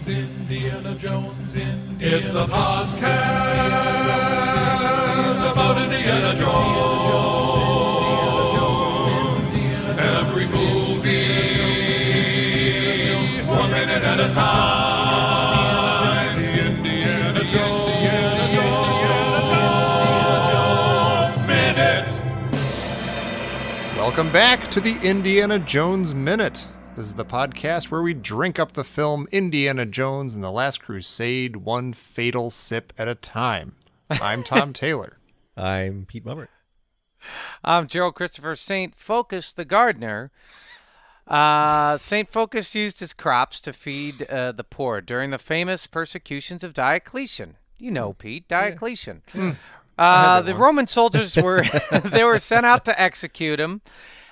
Indiana Jones, It's a podcast about Indiana Jones. Every movie, 1 minute at a time. Indiana Jones Minute. Welcome back to the Indiana Jones Minute. This is the podcast where we drink up the film Indiana Jones and the Last Crusade one fatal sip at a time. I'm Tom Taylor. I'm Pete Mummert. I'm Gerald Christopher St. Focus, the gardener. St. Focus used his crops to feed the poor during the famous persecutions of Diocletian. You know, Pete, Diocletian. The Roman soldiers were they were sent out to execute him.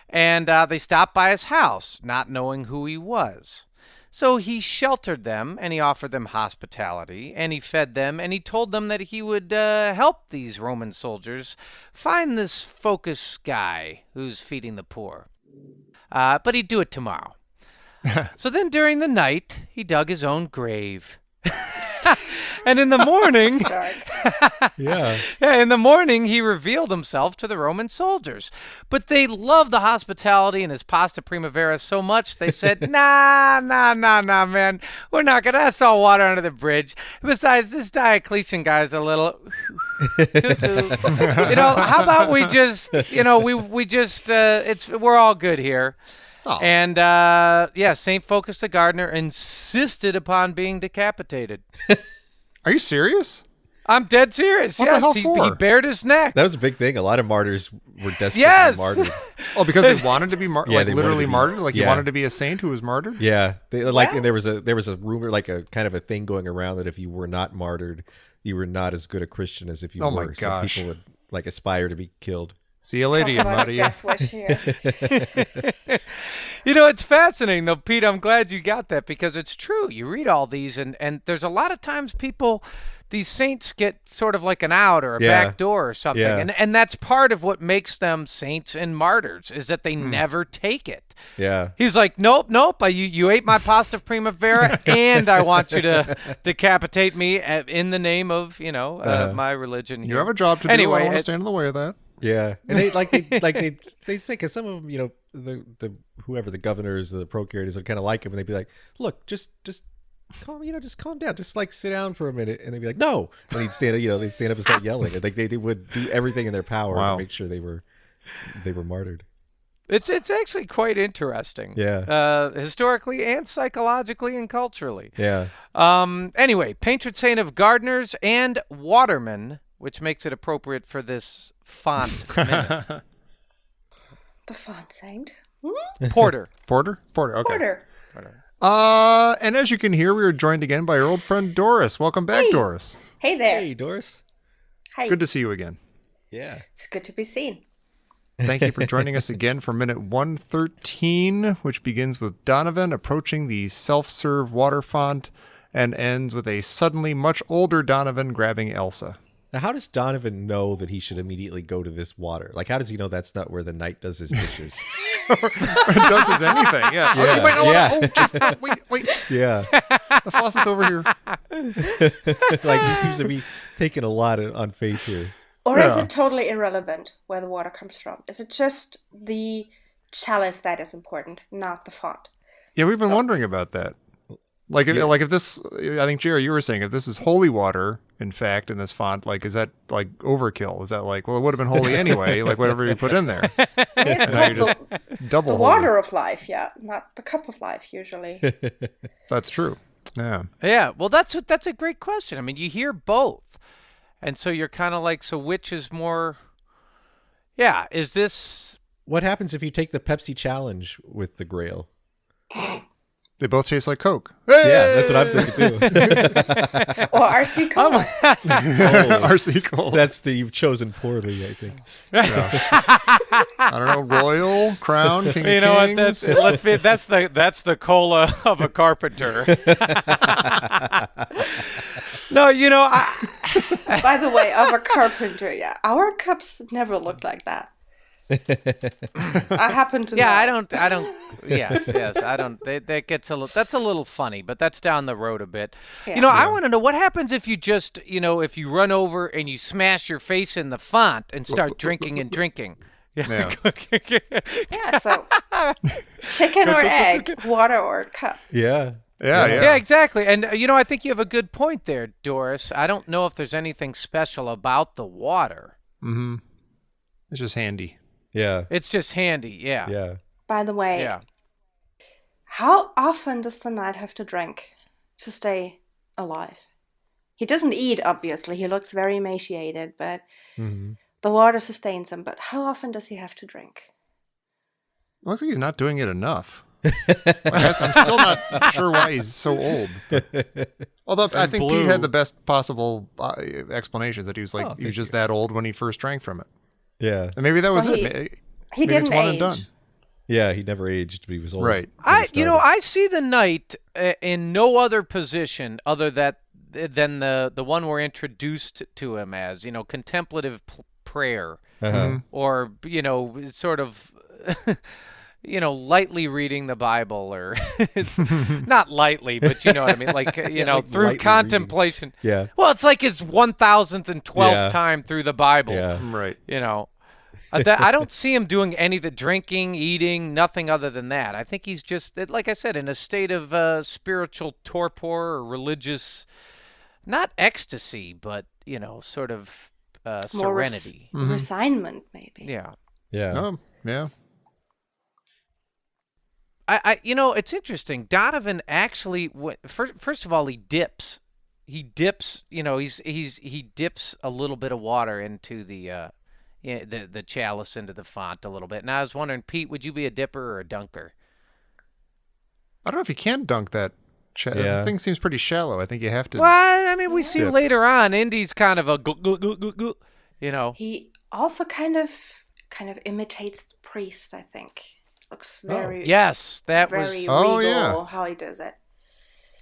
And they stopped by his house, not knowing who he was. So he sheltered them, and he offered them hospitality, and he fed them, and he told them that he would help these Roman soldiers find this Focus guy who's feeding the poor. But he'd do it tomorrow. So then during the night, he dug his own grave. And in the morning, in the morning, he revealed himself to the Roman soldiers. But they loved the hospitality and his pasta primavera so much, they said, nah, man. We're not going to, that's all water under the bridge. Besides, this Diocletian guy's a little, how about we just, we're all good here. Oh. And, St. Focus the gardener insisted upon being decapitated. Are you serious? I'm dead serious. What the hell for? He bared his neck. That was a big thing. A lot of martyrs were desperate to be martyred. Oh, because they wanted to be literally martyred? Like you wanted to be a saint who was martyred? Yeah. And there was a rumor, like a kind of a thing going around that if you were not martyred, you were not as good a Christian as if you were. My gosh. So people would aspire to be killed. See you later, you muddy. Death wish here. It's fascinating, though, Pete. I'm glad you got that because it's true. You read all these, and there's a lot of times these saints get sort of like an out or a back door or something. Yeah. And that's part of what makes them saints and martyrs is that they never take it. Yeah. He's like, nope. You ate my pasta primavera, and I want you to decapitate me in the name of, my religion. You have a job to do. Anyway, I don't want to stand in the way of that. Yeah, and they'd say, because some of them, the whoever the governors, the procurators would kind of like him, and they'd be like, look, just calm, just calm down, just like sit down for a minute, and they'd be like, no, and he'd stand up and start yelling, and they would do everything in their power to make sure they were martyred. It's actually quite interesting. Yeah. Historically and psychologically and culturally. Yeah. Anyway, patron saint of gardeners and watermen, which makes it appropriate for this font minute. The font saint? Porter. Porter? Okay. Porter. And as you can hear, we are joined again by our old friend Doris. Welcome back, Doris. Hey there. Hey, Doris. Hi. Good to see you again. Yeah. It's good to be seen. Thank you for joining us again for minute 113, which begins with Donovan approaching the self-serve water font and ends with a suddenly much older Donovan grabbing Elsa. Now, how does Donovan know that he should immediately go to this water? Like, how does he know that's not where the knight does his dishes? Or does his anything, yeah. Oh, you might know wait. Yeah. The faucet's over here. Like, he seems to be taking a lot on faith here. Or is it totally irrelevant where the water comes from? Is it just the chalice that is important, not the font? Yeah, we've been wondering about that. Like if this, I think, Jerry, you were saying, if this is holy water, in fact, in this font, like, is that like overkill? Is that like, well, it would have been holy anyway, like whatever you put in there. It's called double the water of life, not the cup of life, usually. That's true. Yeah. Yeah, well, that's a great question. I mean, you hear both. And so you're kind of like, so which is more, is this... What happens if you take the Pepsi challenge with the grail? They both taste like Coke. Hey! Yeah, that's what I'm thinking too. Or RC Cola. RC Cola. You've chosen poorly, I think. Yeah. I don't know, Royal, Crown, King you of know Kings. What? That's the cola of a carpenter. No, By the way, of a carpenter, our cups never looked like that. I happen to know. Yeah, I don't. Yes, I don't. That gets that's a little funny, but that's down the road a bit. Yeah. I want to know what happens if you just, if you run over and you smash your face in the font and start drinking and drinking. Yeah. Yeah, so chicken or egg, water or cup. Yeah. Yeah, exactly. And, I think you have a good point there, Doris. I don't know if there's anything special about the water. Mm-hmm. It's just handy. Yeah. It's just handy, yeah. Yeah. By the way, Yeah. how often does the knight have to drink to stay alive? He doesn't eat, obviously. He looks very emaciated, but the water sustains him. But how often does he have to drink? Looks like he's not doing it enough. I'm still not sure why he's so old. Although I think Pete had the best possible explanations, that he was he was just that old when he first drank from it. Yeah. And maybe that was it. He Maybe didn't it's one age. and done. Yeah, he never aged, but he was old. Right. I see the knight in no other position other than the one we're introduced to him as, contemplative prayer, or sort of lightly reading the Bible, or not lightly, but you know what I mean, like through contemplation. Reading. Yeah. Well, it's like his 1012th time through the Bible. Yeah. Right. I don't see him doing any of the drinking, eating, nothing other than that. I think he's just, like I said, in a state of spiritual torpor or religious, not ecstasy, but sort of serenity. Resignment, maybe. Yeah. Yeah. Yeah. It's interesting. Donovan actually, first of all, he dips. He dips. He dips a little bit of water into the chalice, into the font a little bit. And I was wondering, Pete, would you be a dipper or a dunker? I don't know if you can dunk that. The thing seems pretty shallow. I think you have to. Well, I mean, we see later on, Indy's kind of a He also kind of imitates the priest, I think. Looks very yes, that very was regal how he does it.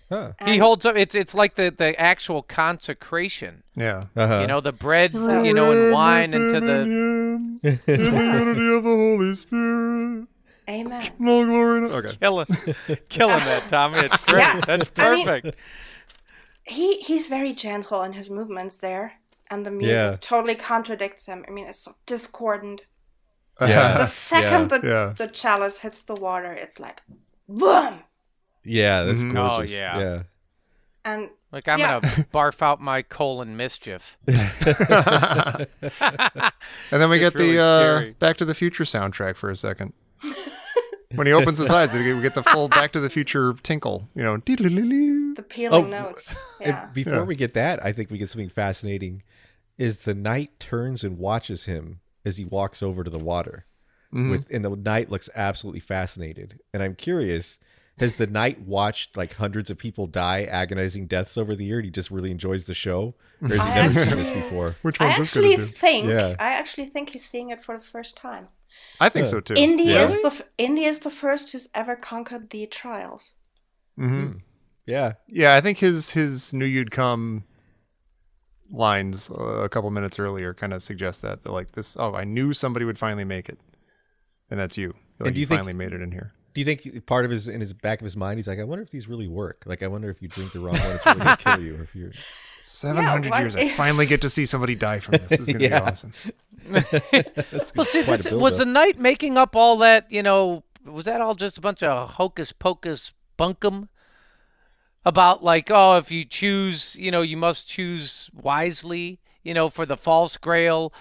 Huh. He holds up. It's like the actual consecration. Yeah. The bread, and wine into the in the unity of the Holy Spirit. Amen. No glory. Okay. killing that, Tommy. It's great. Yeah. That's perfect. He's very gentle in his movements there, and the music totally contradicts him. I mean, it's so discordant. Yeah. The second the chalice hits the water, it's like boom. Yeah, that's gorgeous. Oh yeah. And like I'm gonna barf out my colon mischief. And then we get really the scary. Back to the Future soundtrack for a second. When he opens his eyes, we get the full Back to the Future tinkle. the peeling notes. Yeah. Before we get that, I think we get something fascinating. Is the knight turns and watches him as he walks over to the water. And the knight looks absolutely fascinated. And I'm curious, has the knight watched like hundreds of people die agonizing deaths over the year and he just really enjoys the show? Or has he never seen this before? Which I one's this gonna do? I actually think he's seeing it for the first time. I think so too. Indy is the first who's ever conquered the trials. Yeah. Yeah, I think his "Knew You'd Come" lines a couple minutes earlier kind of suggest that like this. Oh, I knew somebody would finally make it, and that's you. Like, And do you finally made it in here. Do you think part of in his back of his mind, he's like, I wonder if these really work. Like, I wonder if you drink the wrong one, it's really going to kill you. Or if you're 700 years, I finally get to see somebody die from this. This is going to be awesome. Well, see, was the knight making up all that? Was that all just a bunch of hocus pocus bunkum? About like, oh, if you choose, you must choose wisely, for the false grail,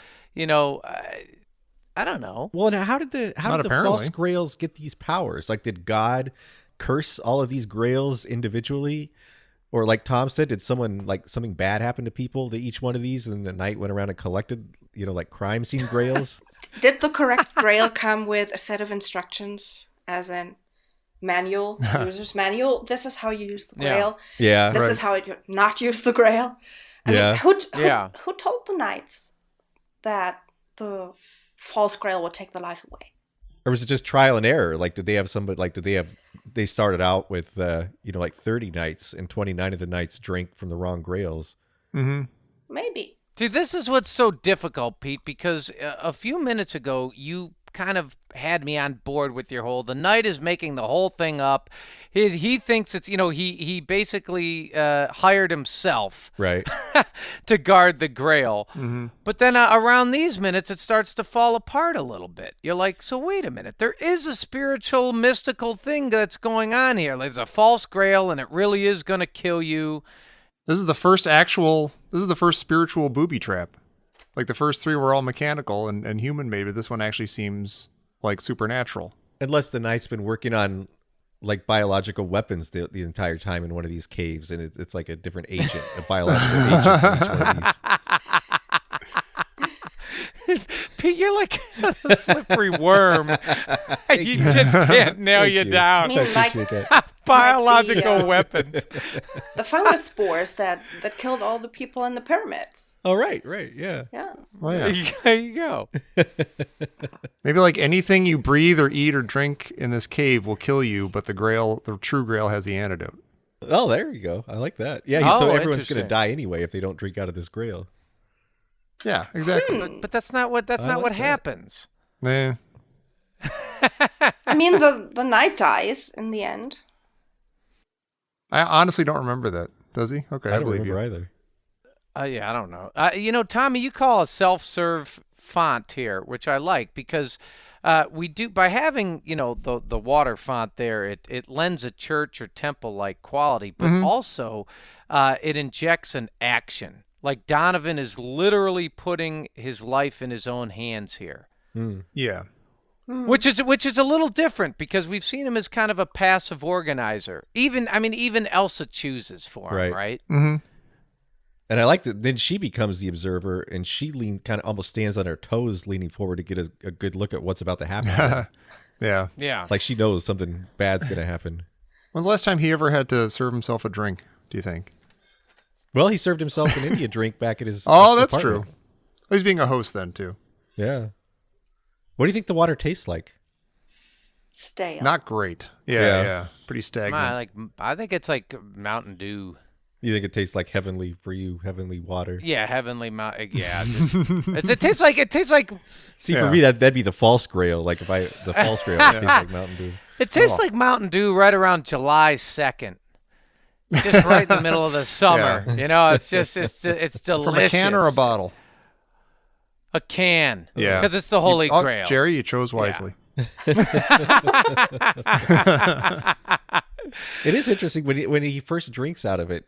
I don't know. Well, now how did the apparently. false grails get these powers? Like, did God curse all of these grails individually? Or like Tom said, did something bad happen to people to each one of these, and the knight went around and collected, like crime scene grails? Did the correct grail come with a set of instructions, as in manual, user's manual? This is how you use the grail. Yeah. This is how you not use the grail. I mean, who told the knights that the false grail would take the life away? Or was it just trial and error? Like, did they have somebody, like, they started out with, like 30 knights and 29 of the knights drank from the wrong grails. Mm-hmm. Maybe. See, this is what's so difficult, Pete, because a few minutes ago you kind of had me on board with your whole. The knight is making the whole thing up. He thinks it's he basically hired himself Right. to guard the Grail. Mm-hmm. But then around these minutes, it starts to fall apart a little bit. You're like, so wait a minute. There is a spiritual, mystical thing that's going on here. There's a false Grail, and it really is going to kill you. This is the first spiritual booby trap. Like the first three were all mechanical and human made, but this one actually seems like supernatural. Unless the knight's been working on like biological weapons the entire time in one of these caves, and it's like a different agent, a biological agent for each one of these. Pete, you're like a slippery worm. You just can't nail you down. I mean, like Biological weapons. the fungus spores that killed all the people in the pyramids. Oh, right, yeah. Yeah. Well, yeah. There you go. Maybe like anything you breathe or eat or drink in this cave will kill you, but the true Grail has the antidote. Oh, there you go. I like that. Yeah, so Oh, everyone's going to interesting. die anyway if they don't drink out of this Grail. Yeah, exactly. But that's not what like that. happens. Eh. I mean, the knight dies in the end. I honestly don't remember that. Does he? Okay, I I don't believe you. remember either. Yeah, I don't know. Tommy, you call a self-serve font here, which I like because we do by having the water font there. It lends a church or temple-like quality, but also it injects an action. Like Donovan is literally putting his life in his own hands here. Yeah. Which is a little different because we've seen him as kind of a passive organizer. Even Elsa chooses for him, right? Mm-hmm. And I like that then she becomes the observer, and she kind of almost stands on her toes leaning forward to get a good look at what's about to happen. Yeah. Yeah. Like she knows something bad's going to happen. When's the last time he ever had to serve himself a drink, do you think? Well, he served himself an India drink back at his Oh, that's apartment. true. He's being a host then, too. Yeah. What do you think the water tastes like? Stale. Not great. Yeah. Yeah. Pretty stagnant. I think it's like Mountain Dew. You think it tastes like heavenly for you, heavenly water? Yeah, heavenly mountain. Yeah, it tastes like See, Yeah. for me, that'd be the false Grail. Like the false Grail tastes like Mountain Dew. it tastes like Mountain Dew right around July 2nd. Just right in the middle of the summer. Yeah. It's delicious. From a can or a bottle? A can. Yeah. Because it's the Holy Grail. Jerry, you chose wisely. It is interesting when he first drinks out of it.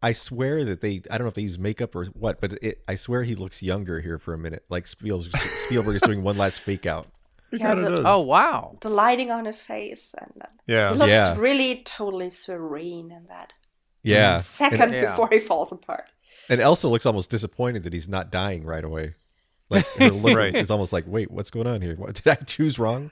I swear that I don't know if they use makeup or what, but I swear he looks younger here for a minute. Like Spielberg is doing one last fake out. Yeah, Oh, wow. the lighting on his face, and Yeah. he looks Yeah. really totally serene in that Yeah. second Yeah. before he falls apart. And Elsa looks almost disappointed that he's not dying right away. Like her look Right. is almost like, wait, what's going on here? What, did I choose wrong?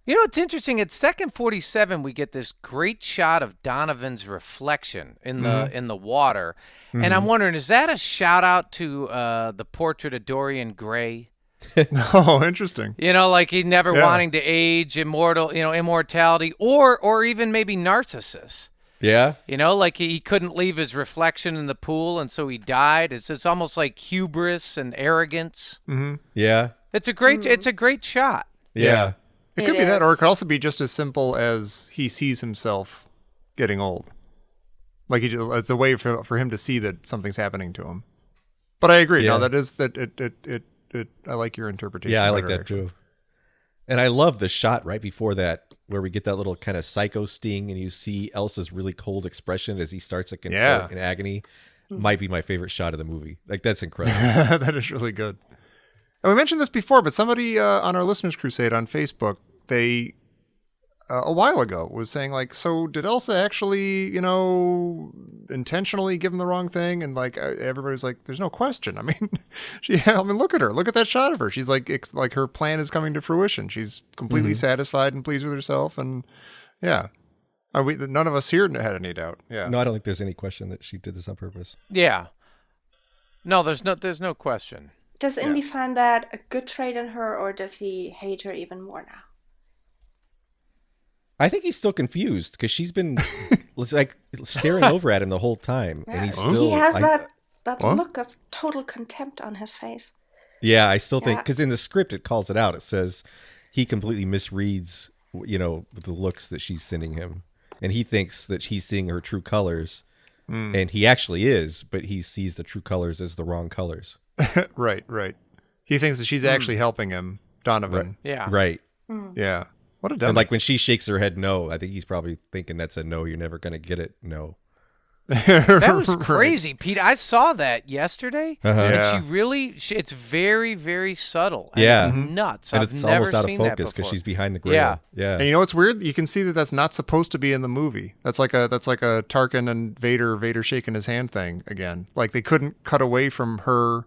It's interesting. At second 47, we get this great shot of Donovan's reflection in the water, and I'm wondering, is that a shout out to the portrait of Dorian Gray? Oh, interesting. Like he's never Yeah. wanting to age, immortality, or even maybe Narcissus. Yeah. Like he couldn't leave his reflection in the pool, and so he died. It's almost like hubris and arrogance. Mm-hmm. Yeah. It's a great shot. Yeah. It It could be that, or it is. could also be just as simple as he sees himself getting old. Like it's a way for him to see that something's happening to him. But I agree. Yeah. No, that is that it. I like your interpretation. Yeah, I like better, that actually. too. And I love the shot right before that where we get that little kind of psycho sting and you see Elsa's really cold expression as he starts to contort in agony. Might be my favorite shot of the movie. Like, that's incredible. That is really good. And we mentioned this before, but somebody on our Listeners Crusade on Facebook, they a while ago was saying like, so did Elsa actually, intentionally give him the wrong thing? And like everybody's like, there's no question. I mean, look at her. Look at that shot of her. She's like, it's like her plan is coming to fruition. She's completely satisfied and pleased with herself. And yeah, none of us here had any doubt. Yeah. No, I don't think there's any question that she did this on purpose. Yeah. No, there's no question. Does Indy find that a good trait in her, or does he hate her even more now? I think he's still confused because she's been like staring over at him the whole time, and he's still. He has that What? look of total contempt on his face. Yeah, I still think Yeah. because in the script it calls it out. It says he completely misreads, the looks that she's sending him, and he thinks that he's seeing her true colors, and he actually is, but he sees the true colors as the wrong colors. Right. He thinks that she's actually helping him, Donovan. Yeah. Right. Yeah. What a dummy. And like when she shakes her head no, I think he's probably thinking that's a no. You're never gonna get it. No. That was crazy, Pete. I saw that yesterday. Uh-huh. Yeah. And it's very, very subtle. And Yeah. It's nuts. And I've it's never almost out of seen that focus because before. she's behind the grail. Yeah. Yeah. And you know what's weird? You can see that that's not supposed to be in the movie. That's like a Tarkin and Vader shaking his hand thing again. Like they couldn't cut away from her.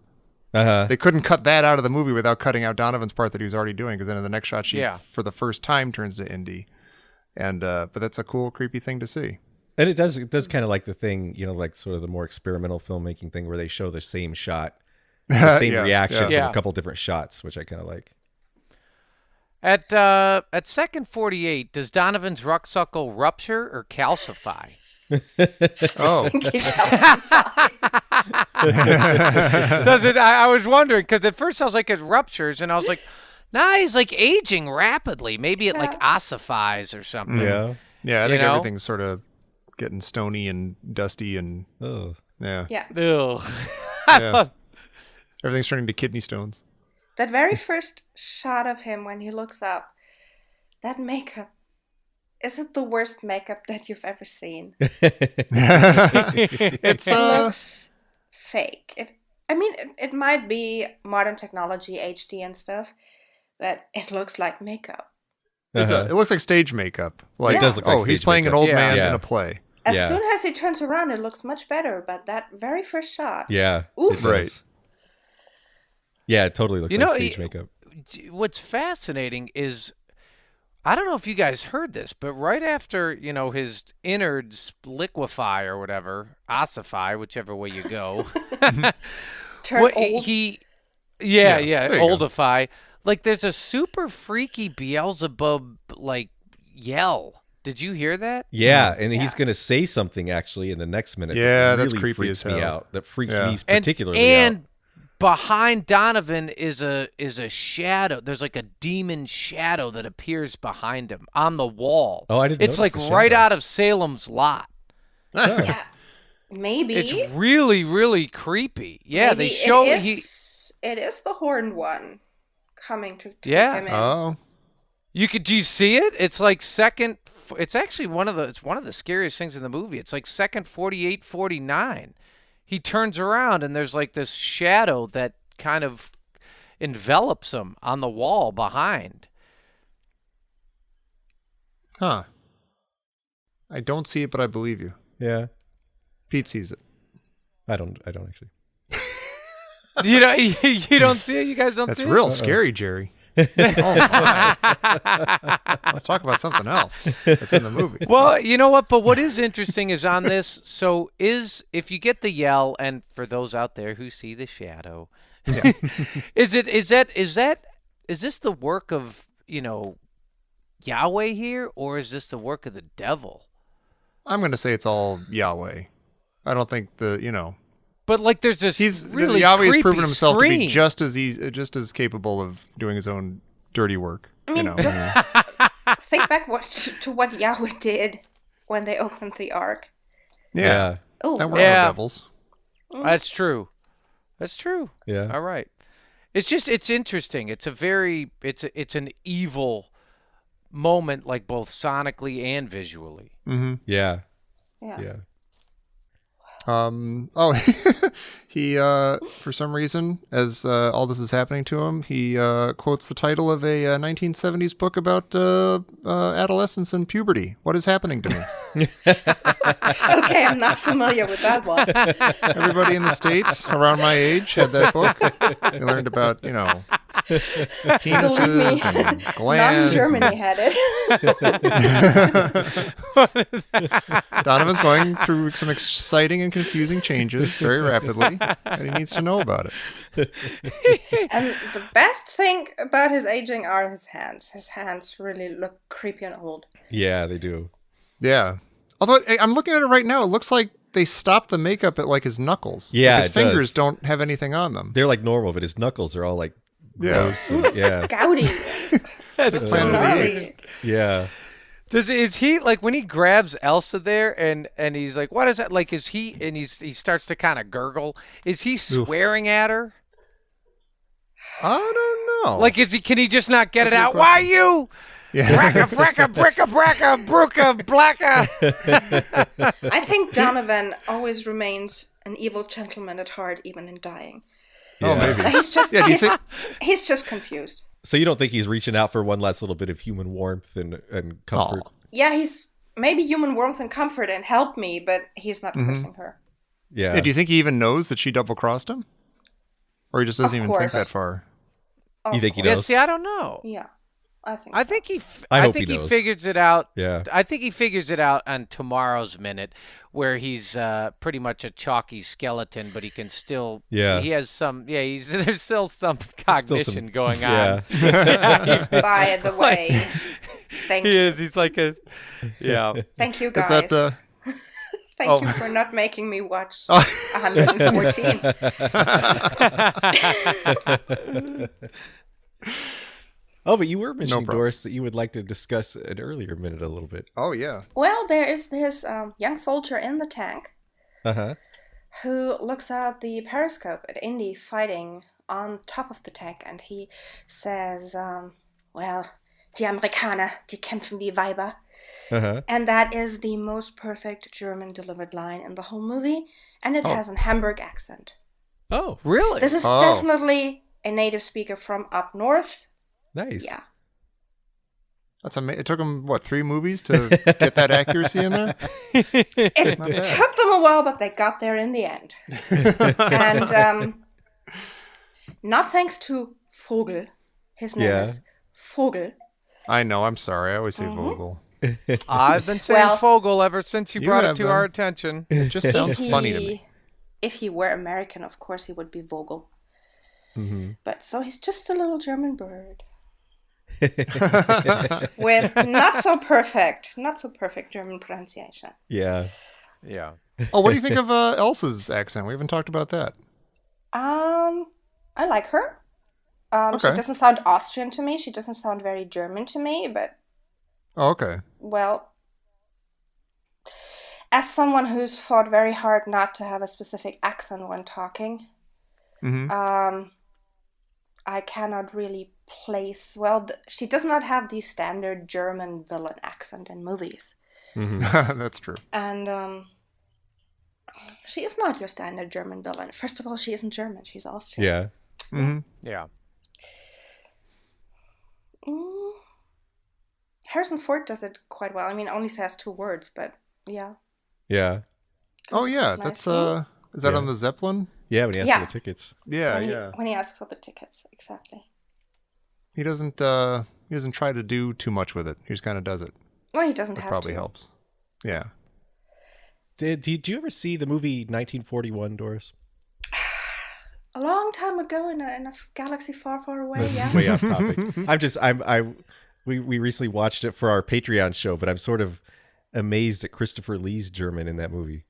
Uh-huh. They couldn't cut that out of the movie without cutting out Donovan's part that he was already doing. Because then in the next shot, she for the first time turns to Indy. And but that's a cool, creepy thing to see. And it does kind of like the thing, like sort of the more experimental filmmaking thing where they show the same shot, the same reaction from a couple different shots, which I kind of like. At second 48, does Donovan's rucksuckle rupture or calcify? Oh. Does it? I was wondering because at first I was like it ruptures, and I was like, nah, he's like aging rapidly. Maybe it like ossifies or something. Yeah. Yeah, I think know? everything's sort of getting stony and dusty and Oh. yeah. Yeah. Ugh. Yeah. Everything's turning to kidney stones. That very first shot of him when he looks up, that makeup. Is it the worst makeup that you've ever seen? It's It looks fake. It might be modern technology, HD and stuff, but it looks like makeup. it looks like stage makeup. Like, It does look like he's stage playing makeup. an old Yeah. man Yeah. in a play. As Yeah. soon as he turns around, it looks much better, but that very first shot. Yeah. Oof. It does. Right. Yeah, it totally looks You like know, stage makeup. What's fascinating is I don't know if you guys heard this, but right after his innards liquefy or whatever, ossify, whichever way you go. Turn What old. Yeah, there you go. oldify. Like there's a super freaky Beelzebub like yell. Did you hear that? Yeah, and he's going to say something actually in the next minute. Yeah, that that's really creepy freaks as me hell. out. That freaks Yeah. me particularly and out. behind Donovan is a shadow. There's like a demon shadow that appears behind him on the wall. Oh, I didn't It's notice like the right shadow. out of Salem's Lot. Yeah. Maybe. It's really, really creepy. Yeah, Maybe they show it is the horned one coming to Yeah. him in. Oh. Do you see it? It's like second. It's actually one of the scariest things in the movie. It's like second 48, 49. He turns around and there's like this shadow that kind of envelops him on the wall behind. Huh. I don't see it, but I believe you. Yeah. Pete sees it. I don't actually. You don't see it. You guys don't That's see it. real scary, Jerry. Oh my. Let's talk about something else that's in the movie. Well, you know what? But what is interesting is on this. So if you get the yell, and for those out there who see the shadow, is this the work of Yahweh here, or is this the work of the devil? I'm going to say it's all Yahweh. I don't think But like, there's this really Yahweh has creepy proven himself to be scream. just as capable of doing his own dirty work. I mean, think back to what Yahweh did when they opened the ark. Yeah. Oh, That were Yeah. no devils. That's true. That's true. Yeah. All right. It's interesting. It's an evil moment, like both sonically and visually. Mm-hmm. Yeah. yeah. Yeah. He for some reason, as all this is happening to him, he quotes the title of a 1970s book about adolescence and puberty. What is happening to me? Okay, I'm not familiar with that one. Everybody in the States around my age had that book. They learned about, penises and Not in glands. Germany had it. Donovan's going through some exciting and confusing changes very rapidly, and he needs to know about it. And the best thing about his aging are his hands. His hands really look creepy and old. Yeah, they do. Yeah. Although I'm looking at it right now, it looks like they stop the makeup at like his knuckles. Yeah, Like, his it fingers does. don't have anything on them. They're like normal, but his knuckles are all like gross. And, yeah, Gouty. Planet of the Gnarly. Apes. yeah. Is he like when he grabs Elsa there and he's like, what is that? Like, is he and he starts to kind of gurgle? Is he swearing at her? I don't know. Like, can he just not get That's it a good out? Why question. you? yeah. Bracka, bracka, bricka, bracka, brooka, blacka. I think Donovan always remains an evil gentleman at heart, even in dying. Oh, Yeah. maybe. He's just Yeah, do you think- he's just confused. So you don't think he's reaching out for one last little bit of human warmth and comfort? Aw. Yeah, he's maybe human warmth and comfort and help me, but he's not cursing her. Yeah. Yeah, do you think he even knows that she double-crossed him? Or he just doesn't Of even think course. that far? You think he course. Yeah, knows? see, I don't know. Yeah, I think. I so. think he. I I hope think he he knows. figures it out. Yeah. I think he figures it out on tomorrow's minute, where he's pretty much a chalky skeleton, but he can still. Yeah. He has some. Yeah. There's still some cognition going on. Yeah. By the way, thank He you. is. He's like a. Yeah. Thank you, Is guys. that the... Thank Oh. you for not making me watch 114. Oh, but you were mentioning, problem. Doris, that you would like to discuss an earlier minute a little bit. Oh, yeah. Well, there is this young soldier in the tank Uh-huh. who looks out the periscope at Indy fighting on top of the tank, and he says, well, die Amerikaner, die kämpfen wie Weiber. Uh-huh. And that is the most perfect German delivered line in the whole movie, and it has an Hamburg accent. Oh, Really? This is Oh. definitely a native speaker from up north. nice. Yeah. That's It took him, what, 3 movies to get that accuracy in there? It Not bad. took them a while, but they got there in the end. And not thanks to Vogel. His name Yeah. is Vogel. I know, I'm sorry. I always say Vogel. I've been saying Well- Fogel ever since you You brought it have to been. our attention. It just sounds funny to me. If he were American, of course he would be Vogel. Mm-hmm. But so he's just a little German bird. With not so perfect German pronunciation. Yeah. Yeah. Oh, what do you think of Elsa's accent? We haven't talked about that. I like her. She Okay. doesn't sound Austrian to me. She doesn't sound very German to me, but Oh, okay. well, as someone who's fought very hard not to have a specific accent when talking, Mm-hmm. I cannot really place. Well, she does not have the standard German villain accent in movies, That's true. and she is not your standard German villain. First of all, she isn't German; she's Austrian. Yeah. Mm-hmm. Yeah. Harrison Ford does it quite well. I mean, only says 2 words, but yeah. Yeah. Oh, yeah. Nice. That's, is that Yeah. on the Zeppelin? Yeah, when he asked Yeah. for the tickets. Yeah, when yeah. when he asks for the tickets, exactly. He doesn't try to do too much with it. He just kind of does it. Well, he doesn't That have probably to. helps. Yeah. Did you ever see the movie 1941, Doris? A long time ago in a galaxy far, far away. This Yeah. is way off topic. We recently watched it for our Patreon show, but I'm sort of amazed at Christopher Lee's German in that movie.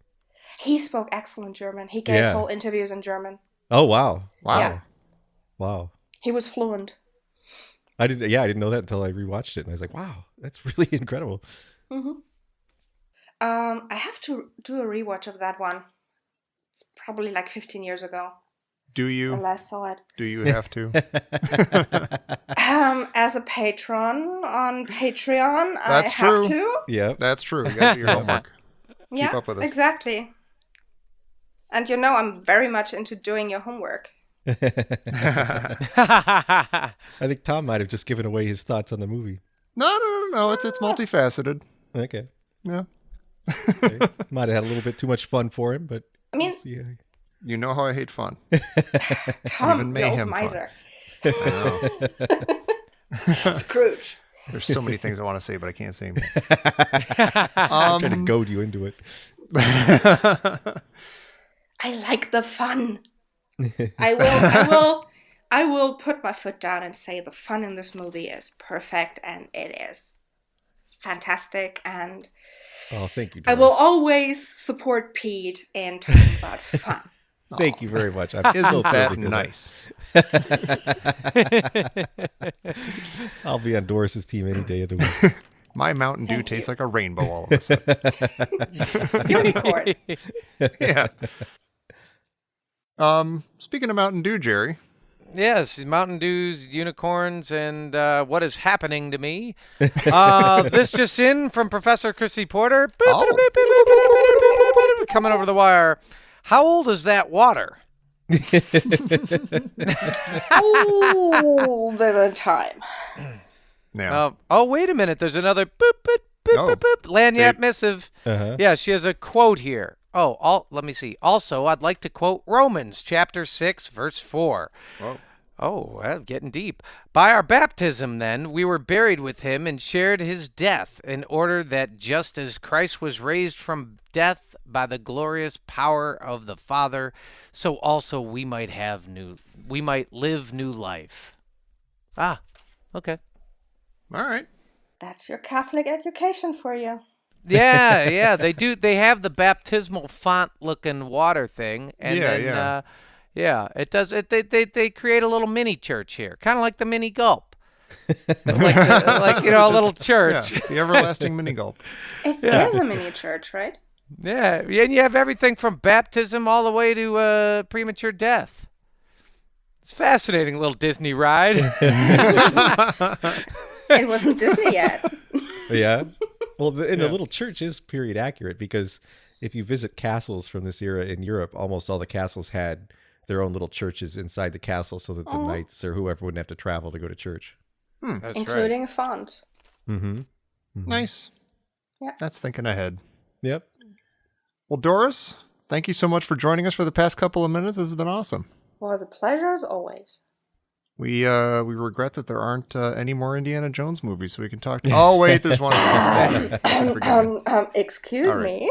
He spoke excellent German. He gave Yeah. whole interviews in German. Oh wow. Wow. Yeah. Wow. He was fluent. I didn't know that until I rewatched it, and I was like, wow, that's really incredible. I have to do a rewatch of that one. It's probably like 15 years ago. Do The you? last saw it. Do you have to? As a patron on Patreon, That's I have true. to. Yep. That's true. You gotta do your homework. Yeah, up with us. exactly. And I'm very much into doing your homework. I think Tom might have just given away his thoughts on the movie. No. It's multifaceted. Okay. Yeah. Might have had a little bit too much fun for him, but I mean, we'll see how- You know how I hate fun. Tom, even the old mayhem fun. miser. I know. Scrooge. There's so many things I want to say, but I can't say them. I'm trying to goad you into it. I like the fun. I will put my foot down and say the fun in this movie is perfect, and it is fantastic, and Oh, thank you, I Doris. will always support Pete in talking about fun. Thank you very much. I'm Isn't so that thrilled to hear nice? I'll be on Doris's team any day of the week. My Mountain Dew Thank tastes you. like a rainbow all of a sudden. Unicorn. Yeah. Speaking of Mountain Dew, Jerry. Yes, Mountain Dews, unicorns, and what is happening to me. This just in from Professor Chrissy Porter. Oh. Coming over the wire. How old is that water? Oh, bit of time. Yeah. Oh, wait a minute. There's another boop, boop, boop, Oh. boop, boop. Lanyard Hey. missive. Uh-huh. Yeah, she has a quote here. Let me see. Also, I'd like to quote Romans chapter 6, verse 4. Whoa. Oh, well, getting deep. By our baptism, then, we were buried with him and shared his death, in order that just as Christ was raised from death by the glorious power of the Father, so also we might live new life. Ah, okay. All right. That's your Catholic education for you. Yeah, they do. They have the baptismal font-looking water thing, and Yeah, then yeah. it does. They create a little mini church here, kind of like the mini gulp, like a little Yeah, church. the everlasting mini gulp. It is a mini church, right? Yeah, and you have everything from baptism all the way to premature death. It's a fascinating little Disney ride. It wasn't Disney yet. Yeah. Well, the little church is period accurate, because if you visit castles from this era in Europe, almost all the castles had their own little churches inside the castle, so that the knights or whoever wouldn't have to travel to go to church. That's Including a font. Mm-hmm. Nice. Yeah. That's thinking ahead. Yep. Well, Doris, thank you so much for joining us for the past couple of minutes. This has been awesome. Was a pleasure as always. We regret that there aren't any more Indiana Jones movies, so we can talk. Oh wait, there's one. Excuse All me.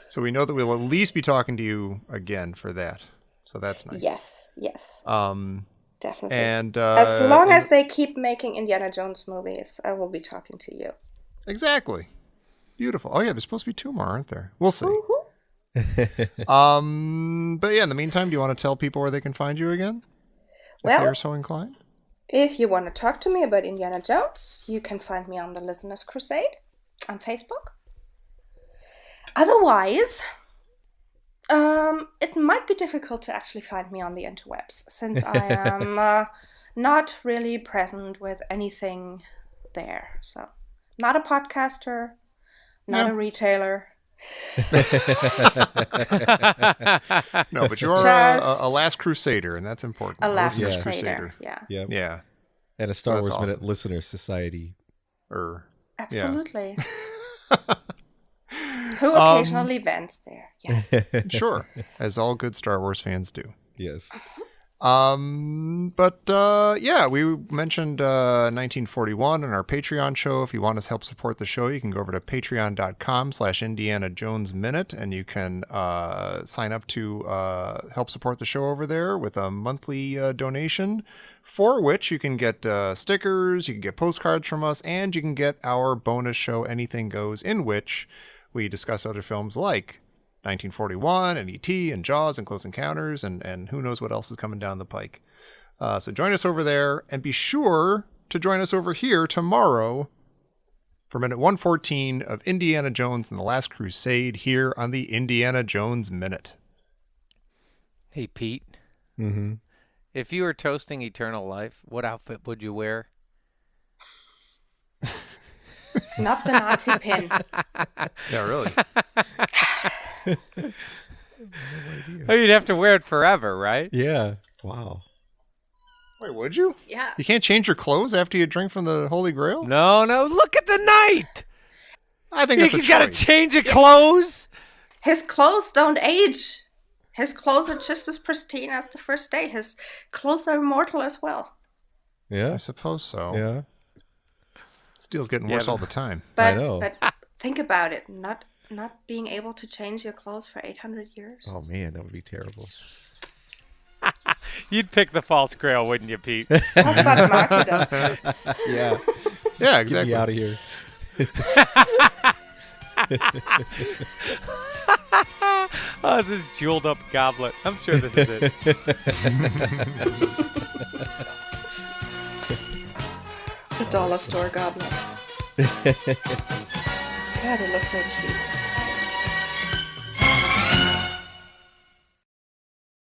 So we know that we'll at least be talking to you again for that. So that's nice. Yes. Definitely. And as long as they keep making Indiana Jones movies, I will be talking to you. exactly, beautiful. Oh yeah, there's supposed to be 2 more, aren't there? We'll see. Woohoo. But yeah, in the meantime, do you want to tell people where they can find you again? If Well, they're so inclined. if you want to talk to me about Indiana Jones, you can find me on the Listeners Crusade on Facebook. Otherwise, it might be difficult to actually find me on the interwebs, since I am not really present with anything there. So, not a podcaster, not a retailer. No, but you're Just a Last Crusader, and that's important. A Last Listeners Crusader. Yeah. Yep. Yeah. And a Star That's Wars Minute awesome. Listener Society. Absolutely. Who occasionally vents there. Yes. Sure, as all good Star Wars fans do. Yes. Yeah, we mentioned 1941 in our Patreon show. If you want to help support the show, you can go over to patreon.com/Indiana Jones Minute, and you can sign up to help support the show over there with a monthly donation, for which you can get stickers, you can get postcards from us, and you can get our bonus show, Anything Goes, in which we discuss other films like 1941 and E.T. and Jaws and Close Encounters and who knows what else is coming down the pike. So join us over there, and be sure to join us over here tomorrow for minute 114 of Indiana Jones and the Last Crusade here on the Indiana Jones Minute. Hey, Pete. Mm-hmm. If you were toasting eternal life, what outfit would you wear? Not the Nazi pin. Yeah, really. Oh, you'd have to wear it forever, right? Yeah. Wow. Wait, would you? Yeah. You can't change your clothes after you drink from the Holy Grail? No. Look at the knight. I think that's a He's got to choice. change of clothes. His clothes don't age. His clothes are just as pristine as the first day. His clothes are immortal as well. Yeah. I suppose so. Yeah. Steel's getting Yeah, worse but- all the time. But, I know. but think about it. Not being able to change your clothes for 800 years. Oh man, that would be terrible. You'd pick the false grail, wouldn't you, Pete? Talk about martyrdom. Yeah. Yeah, Get me exactly. out of here. Oh, this is jeweled up goblet. I'm sure this is it. The dollar store goblet. God, it looks so cheap.